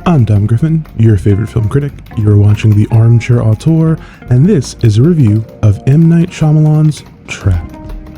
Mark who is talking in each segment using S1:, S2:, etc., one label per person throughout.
S1: I'm Dom Griffin, your favorite film critic. You're watching the Armchair Auteur, and this is a review of M. Night Shyamalan's Trap.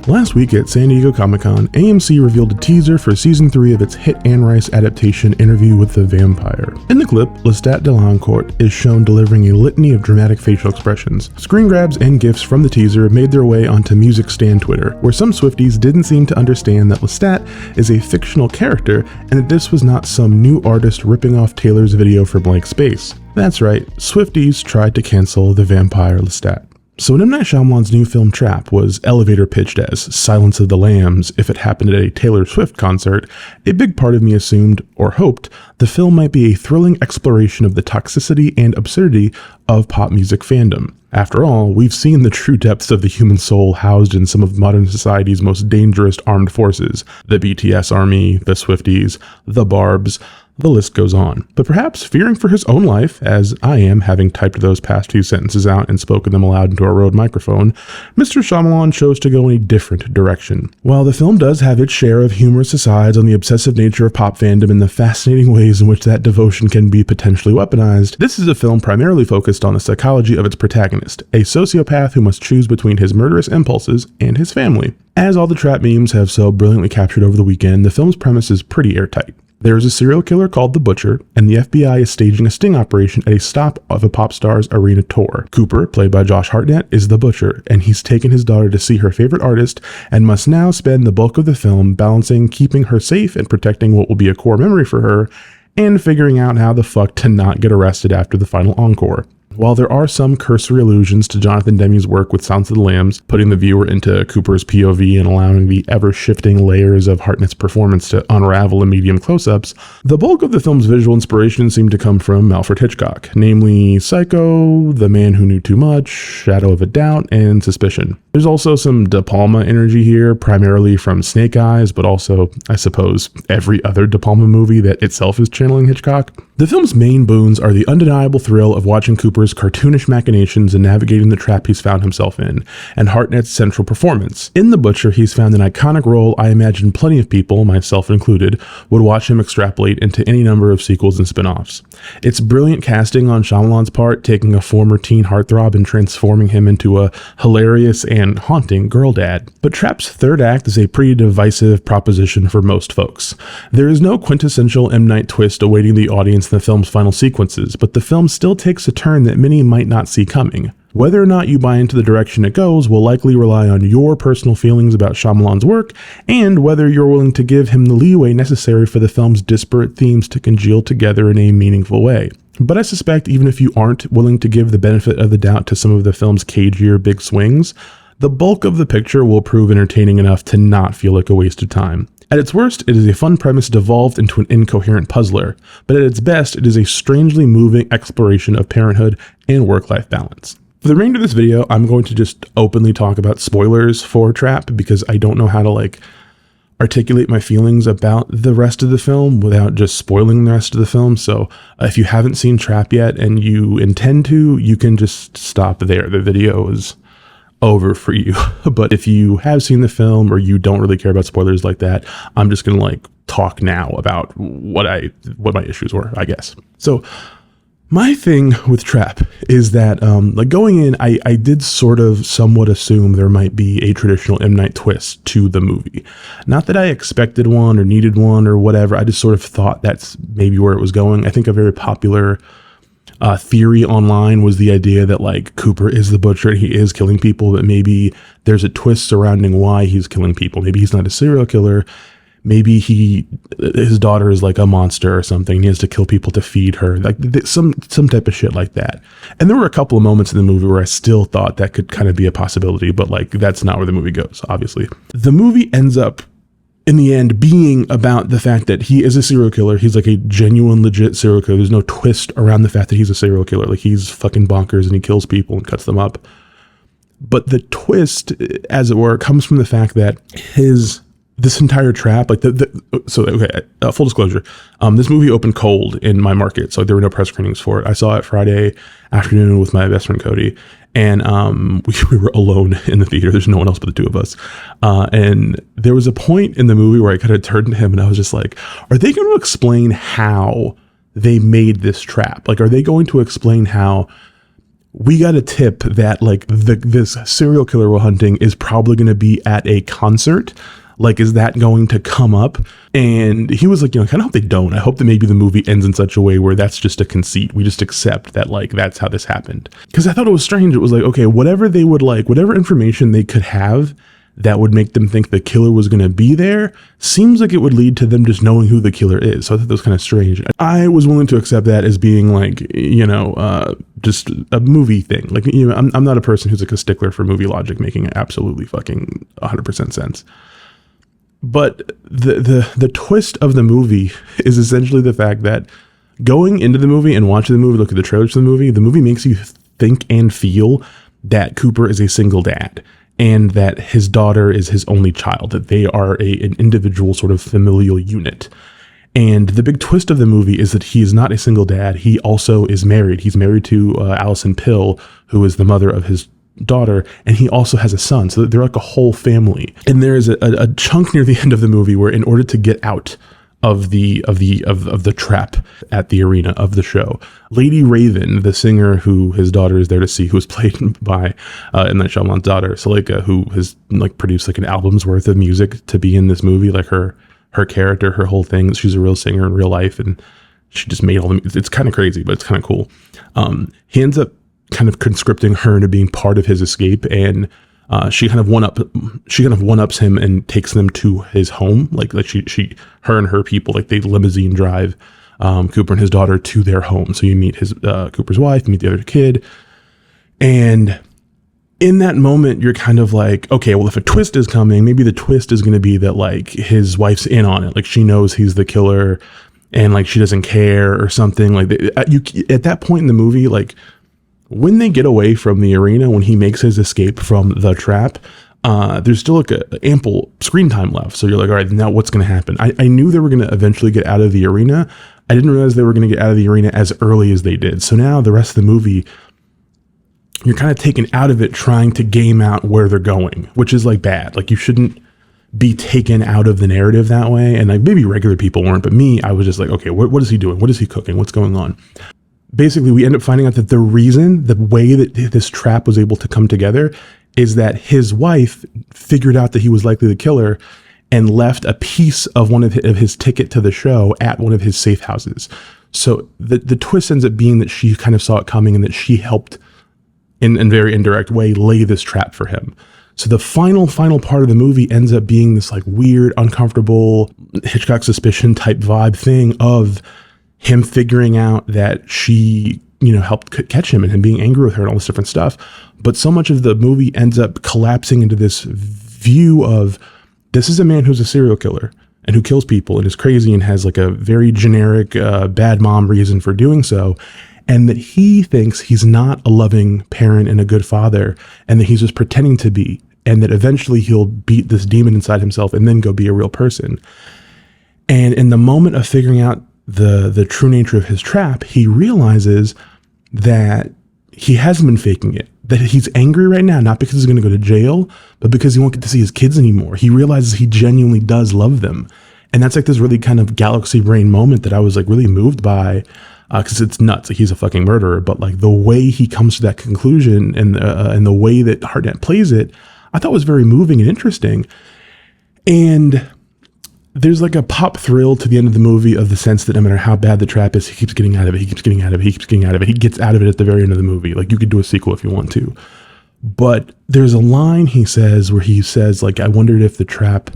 S1: Last week at San Diego Comic-Con, AMC revealed a teaser for Season 3 of its hit Anne Rice adaptation Interview with the Vampire. In the clip, Lestat Delancourt is shown delivering a litany of dramatic facial expressions. Screen grabs and GIFs from the teaser made their way onto Music Stan Twitter, where some Swifties didn't seem to understand that Lestat is a fictional character and that this was not some new artist ripping off Taylor's video for blank space. That's right, Swifties tried to cancel the vampire Lestat. So when M. Night Shyamalan's new film Trap was elevator pitched as Silence of the Lambs if it happened at a Taylor Swift concert, a big part of me assumed, or hoped, the film might be a thrilling exploration of the toxicity and absurdity of pop music fandom. After all, we've seen the true depths of the human soul housed in some of modern society's most dangerous armed forces, the BTS army, the Swifties, the Barbs, the list goes on. But perhaps fearing for his own life, as I am, having typed those past few sentences out and spoken them aloud into a Rode microphone, Mr. Shyamalan chose to go in a different direction. While the film does have its share of humorous asides on the obsessive nature of pop fandom and the fascinating ways in which that devotion can be potentially weaponized, this is a film primarily focused on the psychology of its protagonist, a sociopath who must choose between his murderous impulses and his family. As all the Trap memes have so brilliantly captured over the weekend, the film's premise is pretty airtight. There is a serial killer called the Butcher, and the FBI is staging a sting operation at a stop of a pop star's arena tour. Cooper, played by Josh Hartnett, is the Butcher, and he's taken his daughter to see her favorite artist and must now spend the bulk of the film balancing keeping her safe and protecting what will be a core memory for her, and figuring out how the fuck to not get arrested after the final encore. While there are some cursory allusions to Jonathan Demme's work with Silence of the Lambs, putting the viewer into Cooper's POV and allowing the ever-shifting layers of Hartnett's performance to unravel in medium close-ups, the bulk of the film's visual inspiration seemed to come from Alfred Hitchcock, namely Psycho, The Man Who Knew Too Much, Shadow of a Doubt, and Suspicion. There's also some De Palma energy here, primarily from Snake Eyes, but also, I suppose, every other De Palma movie that itself is channeling Hitchcock. The film's main boons are the undeniable thrill of watching Cooper's cartoonish machinations and navigating the trap he's found himself in, and Hartnett's central performance. In The Butcher, he's found an iconic role I imagine plenty of people, myself included, would watch him extrapolate into any number of sequels and spin-offs. It's brilliant casting on Shyamalan's part, taking a former teen heartthrob and transforming him into a hilarious and haunting girl dad. But Trap's third act is a pretty divisive proposition for most folks. There is no quintessential M. Night twist awaiting the audience in the film's final sequences, but the film still takes a turn that many might not see coming. Whether or not you buy into the direction it goes will likely rely on your personal feelings about Shyamalan's work, and whether you're willing to give him the leeway necessary for the film's disparate themes to congeal together in a meaningful way. But I suspect even if you aren't willing to give the benefit of the doubt to some of the film's cagier big swings, the bulk of the picture will prove entertaining enough to not feel like a waste of time. At its worst, it is a fun premise devolved into an incoherent puzzler, but at its best, it is a strangely moving exploration of parenthood and work-life balance. For the remainder of this video, I'm going to just openly talk about spoilers for Trap because I don't know how to articulate my feelings about the rest of the film without just spoiling the rest of the film. So if you haven't seen Trap yet and you intend to, you can just stop there. The video is over for you. But if you have seen the film or you don't really care about spoilers like that, I'm just gonna talk now about what my issues were, I guess. So my thing with Trap is that going in, I did sort of somewhat assume there might be a traditional M. Night twist to the movie. Not that I expected one or needed one or whatever, I just sort of thought that's maybe where it was going. I think a very popular theory online was the idea that Cooper is the Butcher and he is killing people, but maybe there's a twist surrounding why he's killing people. Maybe he's not a serial killer. Maybe his daughter is a monster or something. And he has to kill people to feed her, some type of shit like that. And there were a couple of moments in the movie where I still thought that could kind of be a possibility, but that's not where the movie goes, obviously. The movie ends up in the end being about the fact that he is a serial killer. He's a genuine, legit serial killer. There's no twist around the fact that he's a serial killer. He's fucking bonkers and he kills people and cuts them up. But the twist, as it were, comes from the fact that this entire trap, full disclosure, this movie opened cold in my market, so there were no press screenings for it. I saw it Friday afternoon with my best friend Cody, and we were alone in the theater. There's no one else but the two of us. And there was a point in the movie where I kind of turned to him and I was just like, are they going to explain how they made this trap? Like, are they going to explain how we got a tip that like this serial killer we're hunting is probably going to be at a concert? Like, is that going to come up? And he was like, you know, I kind of hope they don't. I hope that maybe the movie ends in such a way where that's just a conceit. We just accept that, like, that's how this happened. Because I thought it was strange. It was like, okay, whatever they would like, whatever information they could have that would make them think the killer was going to be there, seems like it would lead to them just knowing who the killer is. So I thought that was kind of strange. I was willing to accept that as being like, you know, just a movie thing. Like, you know, I'm not a person who's like a stickler for movie logic making absolutely fucking 100% sense. But the twist of the movie is essentially the fact that going into the movie and watching the movie, look at the trailers for the movie makes you think and feel that Cooper is a single dad and that his daughter is his only child, that they are an individual sort of familial unit. And the big twist of the movie is that he is not a single dad. He also is married. He's married to Allison Pill, who is the mother of his daughter, and he also has a son, so they're like a whole family. And there is a chunk near the end of the movie where, in order to get out of the trap at the arena of the show, Lady Raven, the singer who his daughter is there to see, who is played by M. Night Shyamalan's daughter Saleka, who has like produced like an album's worth of music to be in this movie, like her character, her whole thing. She's a real singer in real life, and she just made all the. It's kind of crazy, but it's kind of cool. He ends up kind of conscripting her into being part of his escape, and she kind of one-ups him and takes them to his home. Like her and her people, like they limousine drive Cooper and his daughter to their home. So you meet his Cooper's wife, meet the other kid, and in that moment you're kind of like, okay, well, if a twist is coming, maybe the twist is going to be that like his wife's in on it, like she knows he's the killer, and like she doesn't care or something. Like at that point in the movie, like, when they get away from the arena, when he makes his escape from the trap, there's still like a ample screen time left. So you're like, all right, now what's going to happen? I knew they were going to eventually get out of the arena. I didn't realize they were going to get out of the arena as early as they did. So now the rest of the movie, you're kind of taken out of it trying to game out where they're going, which is like bad. Like, you shouldn't be taken out of the narrative that way. And like maybe regular people weren't, but me, I was just like, okay, what is he doing? What is he cooking? What's going on? Basically, we end up finding out that the way that this trap was able to come together is that his wife figured out that he was likely the killer and left a piece of one of his ticket to the show at one of his safe houses. So the twist ends up being that she kind of saw it coming and that she helped in a very indirect way lay this trap for him. So the final part of the movie ends up being this like weird, uncomfortable Hitchcock suspicion type vibe thing of him figuring out that she, you know, helped catch him and him being angry with her and all this different stuff. But so much of the movie ends up collapsing into this view of, this is a man who's a serial killer and who kills people and is crazy and has like a very generic bad mom reason for doing so. And that he thinks he's not a loving parent and a good father, and that he's just pretending to be, and that eventually he'll beat this demon inside himself and then go be a real person. And in the moment of figuring out the true nature of his trap, he realizes that he hasn't been faking it, that he's angry right now, not because he's going to go to jail, but because he won't get to see his kids anymore. He realizes he genuinely does love them. And that's like this really kind of galaxy brain moment that I was like really moved by, because it's nuts. Like, he's a fucking murderer, but like the way he comes to that conclusion and the way that Hartnett plays it, I thought was very moving and interesting. And there's like a pop thrill to the end of the movie of the sense that no matter how bad the trap is, he keeps getting out of it. He keeps getting out of it. He keeps getting out of it. He gets out of it at the very end of the movie. Like, you could do a sequel if you want to. But there's a line he says where he says, like, I wondered if the trap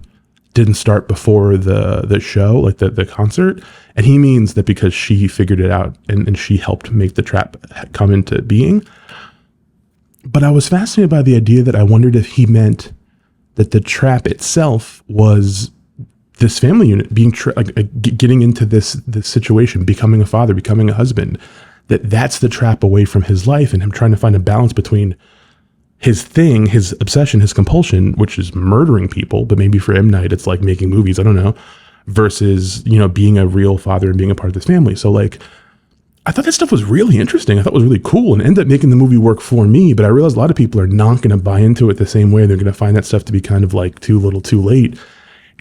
S1: didn't start before the show, like the concert. And he means that because she figured it out and she helped make the trap come into being. But I was fascinated by the idea that I wondered if he meant that the trap itself was this family unit being getting into this situation, becoming a father, becoming a husband, that's the trap away from his life and him trying to find a balance between his thing, his obsession, his compulsion, which is murdering people, but maybe for M. Night, it's like making movies, I don't know, versus, you know, being a real father and being a part of this family. So like, I thought that stuff was really interesting. I thought it was really cool and ended up making the movie work for me, but I realized a lot of people are not going to buy into it the same way. They're going to find that stuff to be kind of like too little too late.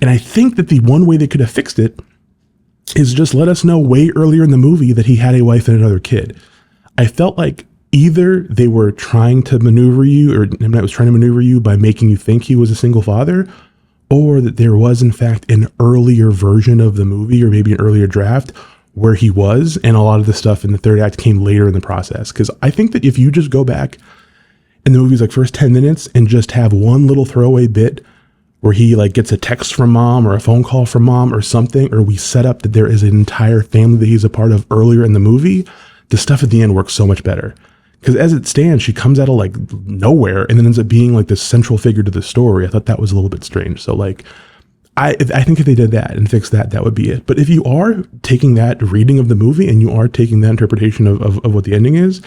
S1: And I think that the one way they could have fixed it is just let us know way earlier in the movie that he had a wife and another kid. I felt like either they were trying to maneuver you, or M. Night was trying to maneuver you by making you think he was a single father, or that there was in fact an earlier version of the movie, or maybe an earlier draft where he was, and a lot of the stuff in the third act came later in the process. Because I think that if you just go back in the movie's like first 10 minutes and just have one little throwaway bit where he like gets a text from mom or a phone call from mom or something, or we set up that there is an entire family that he's a part of earlier in the movie, the stuff at the end works so much better. Because as it stands, she comes out of like nowhere and then ends up being like this central figure to the story. I thought that was a little bit strange. So like, I think if they did that and fixed that, that would be it. But if you are taking that reading of the movie and you are taking that interpretation of what the ending is,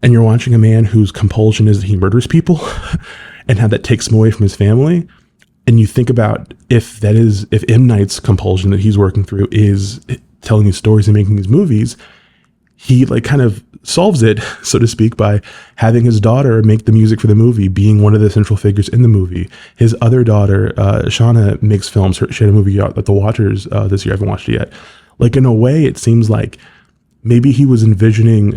S1: and you're watching a man whose compulsion is that he murders people and how that takes him away from his family, and you think about if M. Night's compulsion that he's working through is telling these stories and making these movies, he like kind of solves it, so to speak, by having his daughter make the music for the movie, being one of the central figures in the movie. His other daughter, Shauna, makes films. She had a movie out at the Watchers this year. I haven't watched it yet. Like, in a way, it seems like maybe he was envisioning,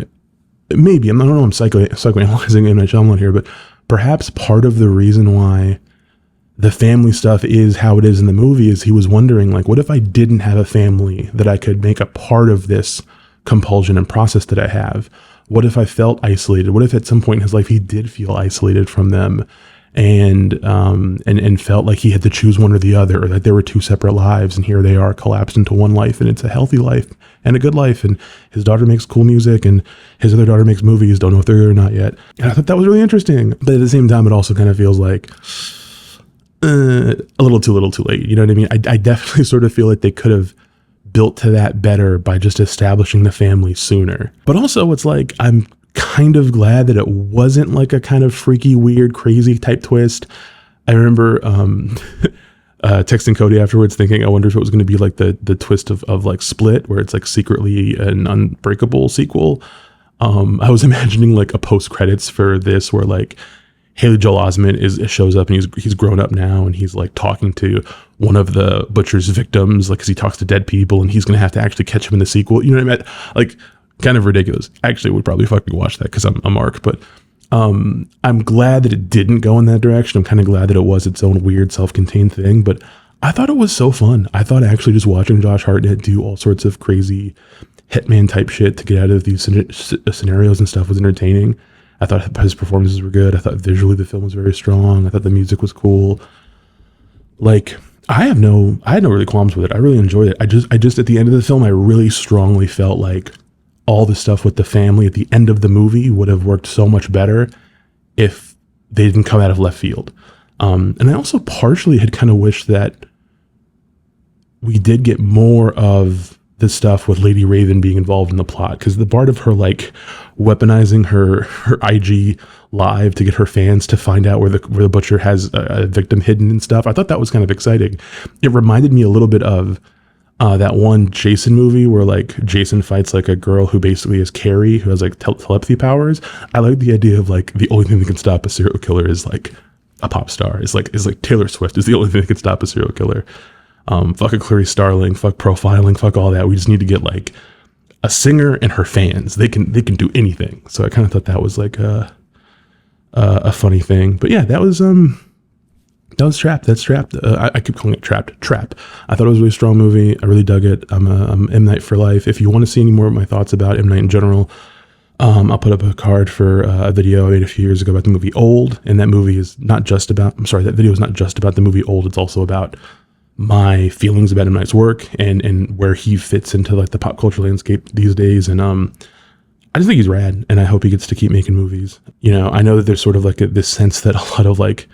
S1: I don't know, I'm psychoanalyzing M. Night Shyamalan here, but perhaps part of the reason why the family stuff is how it is in the movie is he was wondering, like, what if I didn't have a family that I could make a part of this compulsion and process that I have? What if I felt isolated? What if at some point in his life he did feel isolated from them and felt like he had to choose one or the other, or that there were two separate lives, and here they are collapsed into one life, and it's a healthy life and a good life, and his daughter makes cool music and his other daughter makes movies, don't know if they're good or not yet. And I thought that was really interesting, but at the same time it also kind of feels like a little too late, you know what I mean? I definitely sort of feel like they could have built to that better by just establishing the family sooner. But also it's like, I'm kind of glad that it wasn't like a kind of freaky, weird, crazy type twist. I remember texting Cody afterwards thinking, I wonder if it was going to be like the twist of like Split, where it's like secretly an Unbreakable sequel. I was imagining like a post credits for this where like Haley Joel Osment shows up and he's grown up now, and he's like talking to one of the butcher's victims, like, cause he talks to dead people, and he's going to have to actually catch him in the sequel. You know what I mean? Like, kind of ridiculous. Actually, would probably fucking watch that cause I'm a Mark, but I'm glad that it didn't go in that direction. I'm kind of glad that it was its own weird self-contained thing, but I thought it was so fun. I thought actually just watching Josh Hartnett do all sorts of crazy hitman type shit to get out of these scenarios and stuff was entertaining. I thought his performances were good. I thought visually the film was very strong. I thought the music was cool. Like, I had no really qualms with it. I really enjoyed it. I just at the end of the film, I really strongly felt like all the stuff with the family at the end of the movie would have worked so much better if they didn't come out of left field. And I also partially had kind of wished that we did get more of the stuff with Lady Raven being involved in the plot, because the part of her like weaponizing her IG live to get her fans to find out where the butcher has a victim hidden and stuff, I thought that was kind of exciting. It reminded me a little bit of that one Jason movie where like Jason fights like a girl who basically is Carrie, who has like telepathy powers. I like the idea of like the only thing that can stop a serial killer is like a pop star. It's like Taylor Swift is the only thing that can stop a serial killer. Fuck a Clarice Starling, fuck profiling, fuck all that. We just need to get like a singer and her fans. They can do anything. So I kind of thought that was like a funny thing. But yeah, that was Trapped. That's Trapped. I keep calling it Trap. I thought it was a really strong movie. I really dug it. I'm M. Night for life. If you want to see any more of my thoughts about M. Night in general, I'll put up a card for a video I made a few years ago about the movie Old. And that movie is not just about, that video is not just about the movie Old. It's also about my feelings about M. Night's work and where he fits into like the pop culture landscape these days. And I just think he's rad, and I hope he gets to keep making movies. You know, I know that there's sort of like this sense that a lot of like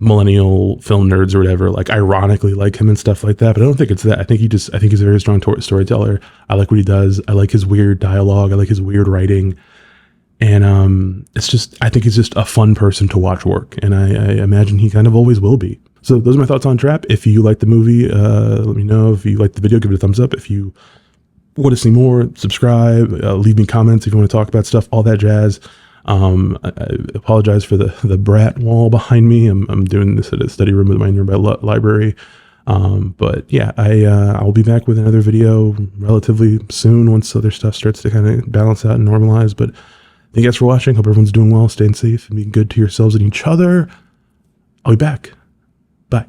S1: millennial film nerds or whatever, like ironically like him and stuff like that, but I don't think it's that. I think he's a very strong storyteller. I like what he does. I like his weird dialogue. I like his weird writing. And it's just, I think he's just a fun person to watch work, and I imagine he kind of always will be. So those are my thoughts on Trap. If you like the movie, let me know. If you like the video, give it a thumbs up. If you want to see more, subscribe, leave me comments if you want to talk about stuff, all that jazz. I apologize for the brat wall behind me. I'm doing this at a study room with my nearby library. But yeah, I'll be back with another video relatively soon once other stuff starts to kind of balance out and normalize. But thank you guys for watching. Hope everyone's doing well, staying safe, and being good to yourselves and each other. I'll be back. Bye.